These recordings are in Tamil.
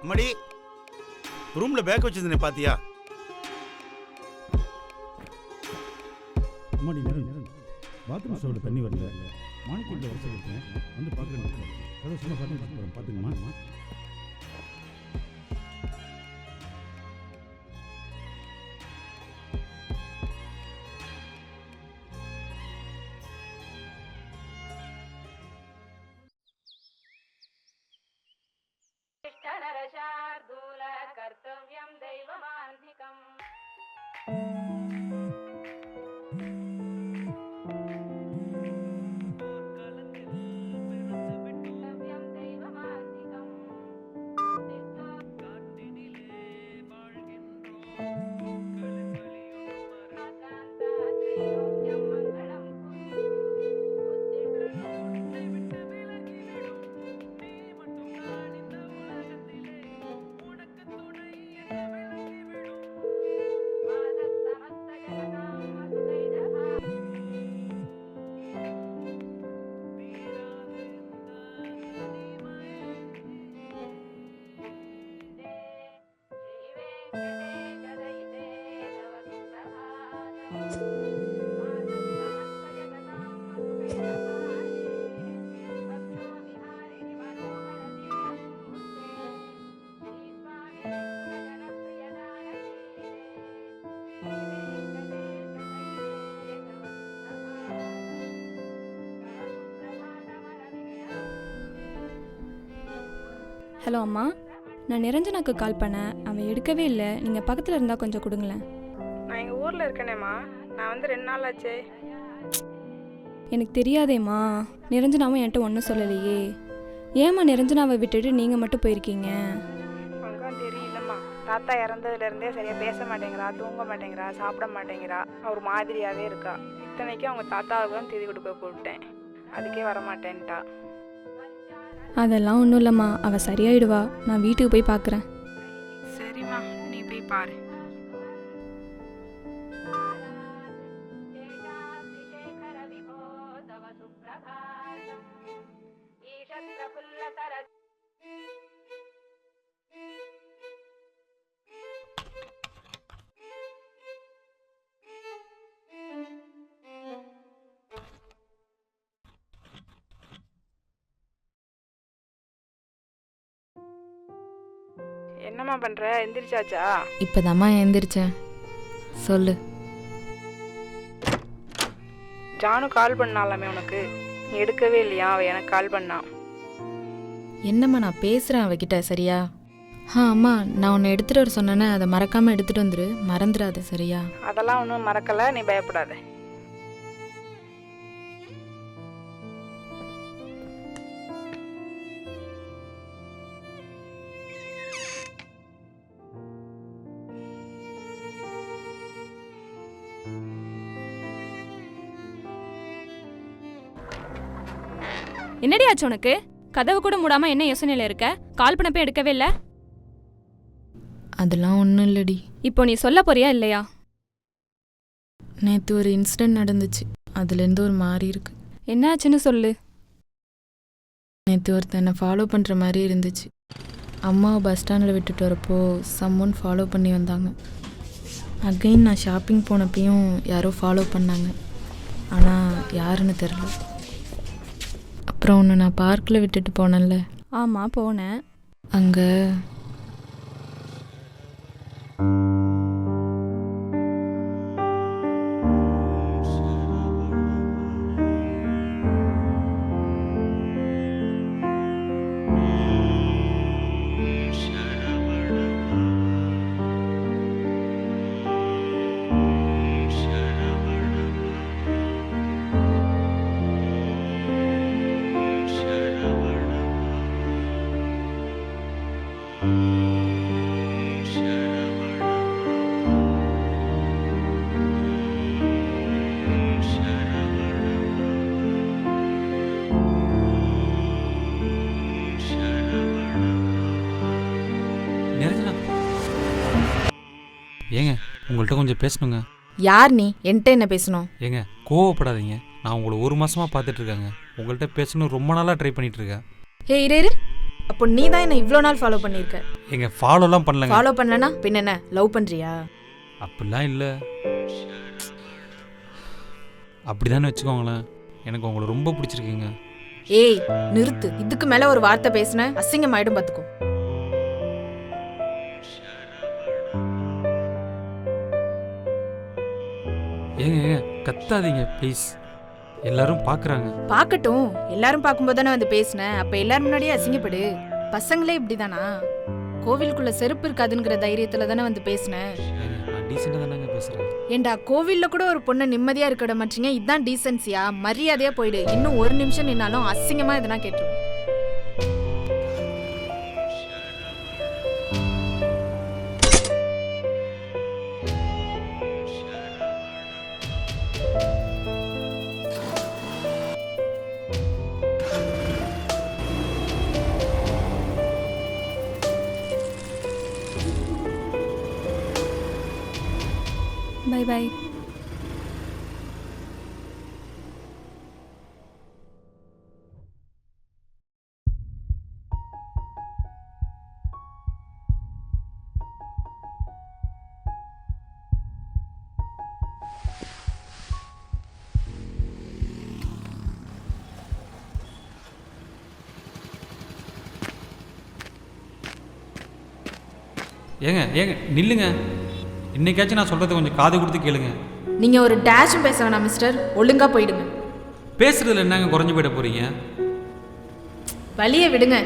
அம்மாடி, ரூம்ல பேக் வச்சிருந்தேன் பாத்தியா? அம்மாடி நேரம் பாத்ரூம் ஷோவில் தண்ணி வரல. மாணிக்கத்தில் வர சொல்லிருக்கேன், வந்து பார்க்குறேன். ஏதோ சும்மா பார்த்து பார்த்துக்குமா? ஹலோ அம்மா, நான் நிரஞ்சனாக்கு கால் பண்ணேன், அவன் எடுக்கவே இல்லை. நீங்கள் பக்கத்தில் இருந்தால் கொஞ்சம் கொடுங்களேன். நான் எங்கள் ஊரில் இருக்கேனேம்மா, நான் வந்து 2 நாள் ஆச்சு. எனக்கு தெரியாதேம்மா, நிரஞ்சனாவும் என்கிட்ட ஒன்றும் சொல்லலையே. ஏம்மா நிரஞ்சனாவை விட்டுட்டு நீங்கள் மட்டும் போயிருக்கீங்க? உனக்கும் தெரியலம்மா, தாத்தா இறந்ததுலேருந்தே சரியாக பேச மாட்டேங்கிறா, தூங்க மாட்டேங்கிறா, சாப்பிட மாட்டேங்கிறா, ஒரு மாதிரியாகவே இருக்கா. இத்தனைக்கும் அவங்க தாத்தாவுக்கு தான் திதி கொடுக்க கூப்பிட்டேன், அதுக்கே வரமாட்டேன்ட்டா. அதெல்லாம் ஒன்றும் இல்லைம்மா, அவள் சரியாயிடுவா. நான் வீட்டுக்கு போய் பார்க்குறேன். சரிம்மா, நீ போய் பாரு. என்னம்மா பண்ணுற, எந்திரிச்சாச்சா? இப்போதாம்மா எந்திரிச்சேன். சொல்லு. ஜானு கால் பண்ணாலாமே உனக்கு, நீ எடுக்கவே இல்லையா? அவள் எனக்கு கால் பண்ணான். என்னம்மா, நான் பேசுகிறேன் அவகிட்ட, சரியா? அம்மா, நான் உன்னை எடுத்துகிட்டு வர சொன்னேன்னே, அதை மறக்காமல் எடுத்துகிட்டு வந்துரு, மறந்துடாது, சரியா? அதெல்லாம் ஒன்றும் மறக்கலை, நீ பயப்படாத. என்னடி ஆச்சு உனக்கு? கதவு கூட மூடாமல் என்ன யோசனையில் இருக்க? கால் பண்ணப்போ எடுக்கவே இல்லை. அதெல்லாம் ஒன்றும் இல்லடி. இப்போ நீ சொல்ல போறியா இல்லையா? நேற்று ஒரு இன்சிடென்ட் நடந்துச்சு, அதுலேருந்து ஒரு மாதிரி இருக்கு. என்ன ஆச்சுன்னு சொல்லு. நேற்று ஒருத்தன் என்னை ஃபாலோ பண்ணுற மாதிரி இருந்துச்சு. அம்மாவை பஸ் ஸ்டாண்டில் விட்டுட்டு வரப்போ சம்மோன் ஃபாலோ பண்ணி வந்தாங்க. அகைன் நான் ஷாப்பிங் போனப்பையும் யாரோ ஃபாலோ பண்ணாங்க, ஆனால் யாருன்னு தெரில. அப்புறம் ஒன்று நான் பார்க்கில் விட்டுட்டு போனேன்ல. ஆமாம், போனேன். அங்கே ஏங்க, உங்கள்கிட்ட கொஞ்சம் பேசணுங்க. யார் நீ? என்கிட்ட என்ன பேசணும்? ஏங்க, கோவப்படாதீங்க. நான் உங்களை 1 மாசமாக பார்த்துட்ருக்கேங்க. உங்கள்கிட்ட பேசணும் ரொம்ப நாளாக ட்ரை பண்ணிகிட்ருக்கேன். இரு அப்போ நீ தான் என்ன இவ்வளோ நாள் ஃபாலோ பண்ணியிருக்க. எங்க ஃபாலோலாம் பண்ணலங்க. ஃபாலோ பண்ணலனா பின்ன என்ன லவ் பண்ணுறியா? அப்படிலாம் இல்லை. அப்படிதானே வச்சுக்கோங்களேன். எனக்கு உங்களை ரொம்ப பிடிச்சிருக்குங்க. ஏய் நிறுத்து, இதுக்கு மேலே ஒரு வார்த்தை பேசின அசிங்கமாயிடும் பார்த்துக்கோ. ஏங்க கத்தாதீங்க ப்ளீஸ். எல்லாரும் பார்க்குறாங்க. பார்க்கட்டும், எல்லாரும் பார்க்கும்போது தானே வந்து பேசினேன். அப்போ எல்லாரும் முன்னாடியே அசிங்கப்படு. பசங்களே இப்படிதானா? கோவிலுக்குள்ள செருப்பு இருக்காதுங்கிற தைரியத்தில் தானே வந்து பேசினேன். நான் டீசெண்டாக தானேங்க பேசுகிறேன். ஏண்டா கோவிலில் கூட ஒரு பொண்ணை நிம்மதியாக இருக்க விட மாட்டீங்க. இதுதான் டீசென்சியா? மரியாதையாக போயிடு. இன்னும் ஒரு நிமிஷம் நின்னாலும் அசிங்கமாக எதனா கேட்டுருவோம். Bye bye. ஏங்க நில்லுங்க. இன்னைக்காச்சும் நான் சொல்கிறத கொஞ்சம் காது கொடுத்து கேளுங்க. நீங்கள் ஒரு டேஷும் பேச வேணாம் மிஸ்டர். ஒழுங்காக போயிடுங்க. பேசுறதுல என்னங்க குறைஞ்சு போயிட போறீங்க? வழியை விடுங்க.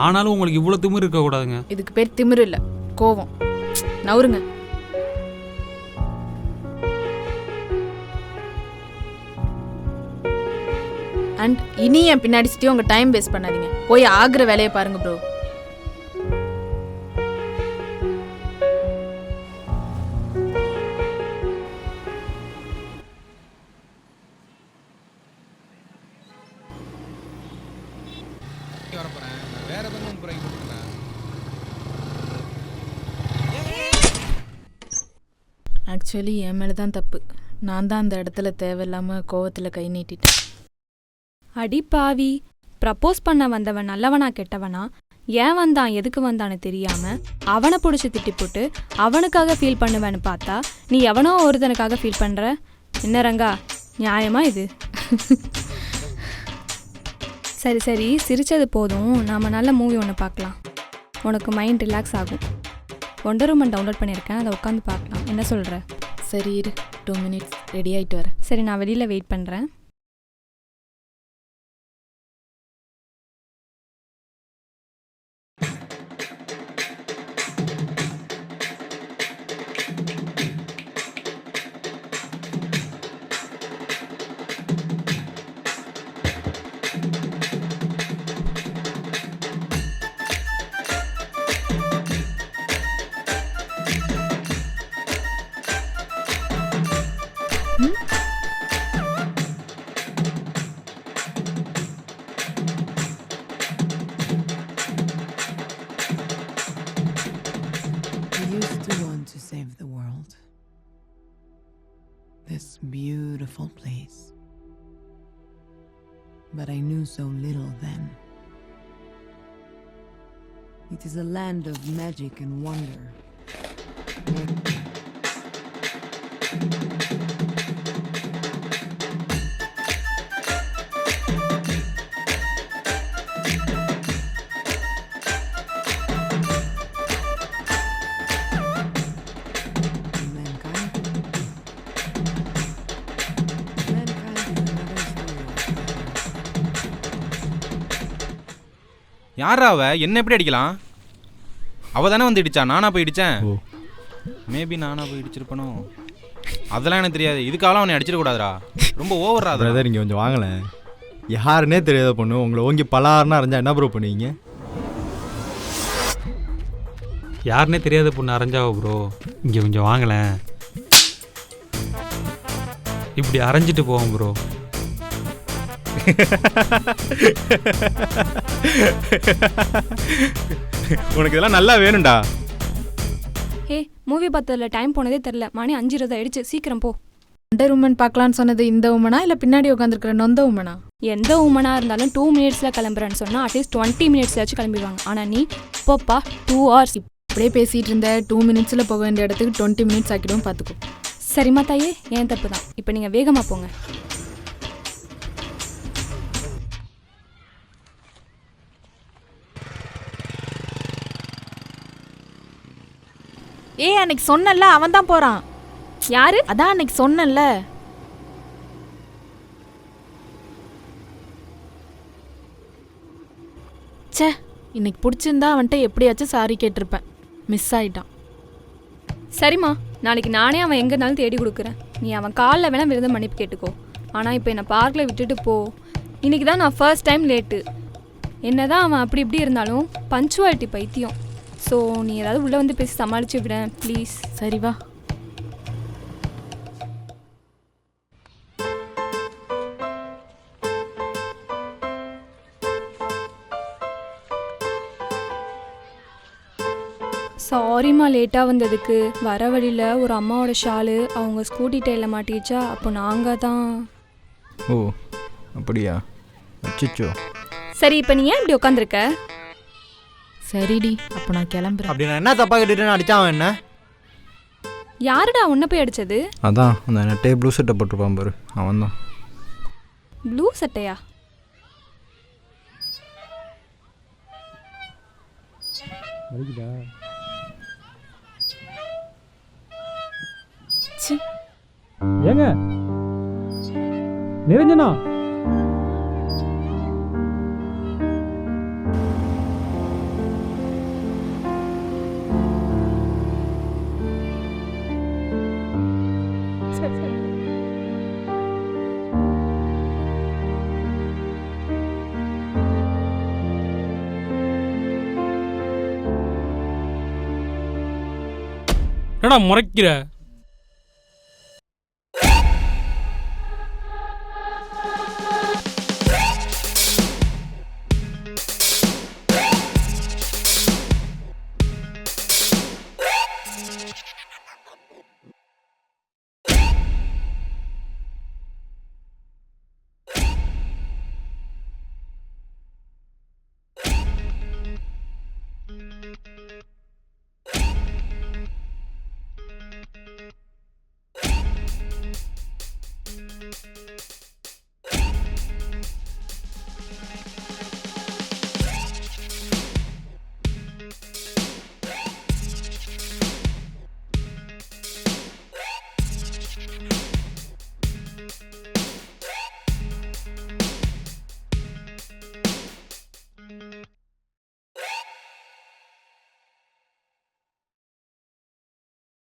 ஆனாலும் உங்களுக்கு இவ்வளோ திமிரு இருக்கக்கூடாதுங்க. இதுக்கு பேர் திமிரு இல்லை, கோவம். நவுருங்க. அண்ட் இனி என் பின்னாடி சுற்றி உங்கள் டைம் வேஸ்ட் பண்ணாதீங்க. போய் ஆகிற வேலையை பாருங்க ப்ரோ. ஆக்சுவலி என் மேலே தான் தப்பு. நான் தான் அந்த இடத்துல தேவையில்லாமல் கோவத்தில் கை நீட்டிட்டேன். அடி பாவி, ப்ரப்போஸ் பண்ண வந்தவன் நல்லவனா கெட்டவனா, ஏன் வந்தான் எதுக்கு வந்தான்னு தெரியாம அவனை பிடிச்சி திட்டி போட்டு அவனுக்காக ஃபீல் பண்ணுவேன்னு பார்த்தா நீ எவனோ ஒருத்தனுக்காக ஃபீல் பண்ணுற. என்ன ரங்கா, நியாயமா இது? சரி சரி, சிரிச்சது போதும். நாம் நல்ல மூவி ஒன்று பார்க்கலாம். உனக்கு மைண்ட் ரிலாக்ஸ் ஆகும். ஒண்டர் உமன் டவுன்லோட் பண்ணியிருக்கேன், அதை உட்காந்து பார்க்கலாம். என்ன சொல்கிற? சரி இரு, 2 minutes ரெடி ஆகிட்டு வரேன். சரி, நான் வெளியில் வெயிட் பண்ணுறேன். Save the world. This beautiful place. But I knew so little then. It is a land of magic and wonder. யாரா அவ? என்ன எப்படி அடிக்கலாம்? அவ தானே வந்து இடிச்சா, நானா போய் இடிச்சேன்? மேபி நானா போய் இடிச்சிருப்பனோ, அதெல்லாம் எனக்கு தெரியாது. இதுக்காக அவனை அடிச்சிடக்கூடாதுரா, ரொம்ப ஓவரா. பிரதர் இங்கே கொஞ்சம் வாங்கலேன். யாருன்னே தெரியாத பொண்ணு உங்களை ஓங்கி பலாருன்னு அரைஞ்சா என்ன ப்ரோ பண்ணுவீங்க? யாருன்னே தெரியாத பொண்ணு அரைஞ்சாவோ ப்ரோ? இங்கே கொஞ்சம் வாங்கலேன், இப்படி அரைஞ்சிட்டு போவோம் ப்ரோ. உனக்கு இதெல்லாம் நல்லா வேணும்டா. ஏ, மூவி பார்த்ததில் டைம் போனதே தெரில. மணி 5:20 ஆயிடுச்சு. சீக்கிரம் போ. வண்டர் உமன் பார்க்கலான்னு சொன்னது இந்த உமனா இல்லை பின்னாடி உட்காந்துருக்கிற நொந்த உமனா? எந்த உமனாக இருந்தாலும் 2 மினிட்ஸில் கிளம்புறேன்னு சொன்னால் அட்லீஸ்ட் 20 மினிட்ஸ்லாச்சும் கிளம்பிடுவாங்க. ஆனால் நீ இப்போப்பா 2 hours. அப்படியே பேசிகிட்டு இருந்த 2 மினிட்ஸில் போக வேண்டிய இடத்துக்கு 20 மினிட்ஸ் ஆக்கிடும் பார்த்துக்கோ. சரிம்மா தாயே, ஏன் தப்பு தான். இப்போ நீங்கள் வேகமாக போங்க. ஏய் அன்னைக்கு சொன்னல அவன் தான் போகிறான். யாரு? அதான் அன்னைக்கு சொன்னல. ச்சே, இன்னைக்கு பிடிச்சிருந்தா அவன்கிட்ட எப்படியாச்சும் சாரி கேட்டிருப்பேன். மிஸ் ஆயிட்டான். சரிம்மா, நாளைக்கு நானே அவன் எங்கே இருந்தாலும் தேடி கொடுக்குறேன். நீ அவன் காலில் வேணால் விருத மன்னிப்பு கேட்டுக்கோ. ஆனால் இப்போ என்னை பார்க்கில் விட்டுட்டு போ. இன்றைக்கி தான் நான் ஃபர்ஸ்ட் டைம் லேட்டு. என்ன தான் அவன் அப்படி இப்படி இருந்தாலும் பஞ்சுவாலிட்டி பைத்தியம். ஸோ நீ ஏதாவது உள்ளே வந்து பேசி சமாளித்து விடேன் ப்ளீஸ். சரி வா. சாரிம்மா லேட்டாக வந்ததுக்கு. வர வழியில் ஒரு அம்மாவோட ஷாலு அவங்க ஸ்கூட்டி டயரில் மாட்டிக்கிச்சா, அப்போ நாங்கள் தான். ஓ அப்படியா? அச்சோ. சரி, இப்போ நீ ஏன் இப்படி உட்காந்துருக்க? சரிடி, அப்போ நான் கிளம்புறேன். அப்படி நான் என்ன தப்பாக கேட்டுட்டேன்னு அடித்தான் அவன் என்ன? யாருடா உன்னை போய் அடித்தது? அதான் அந்த நெட்டே ப்ளூ சட்டை போட்டிருப்பான் பாரு, அவன் தான். ப்ளூ சட்டையா? வலிக்குதா? ஏங்க நிரஞ்சனா, என்னடா முறைக்கிற?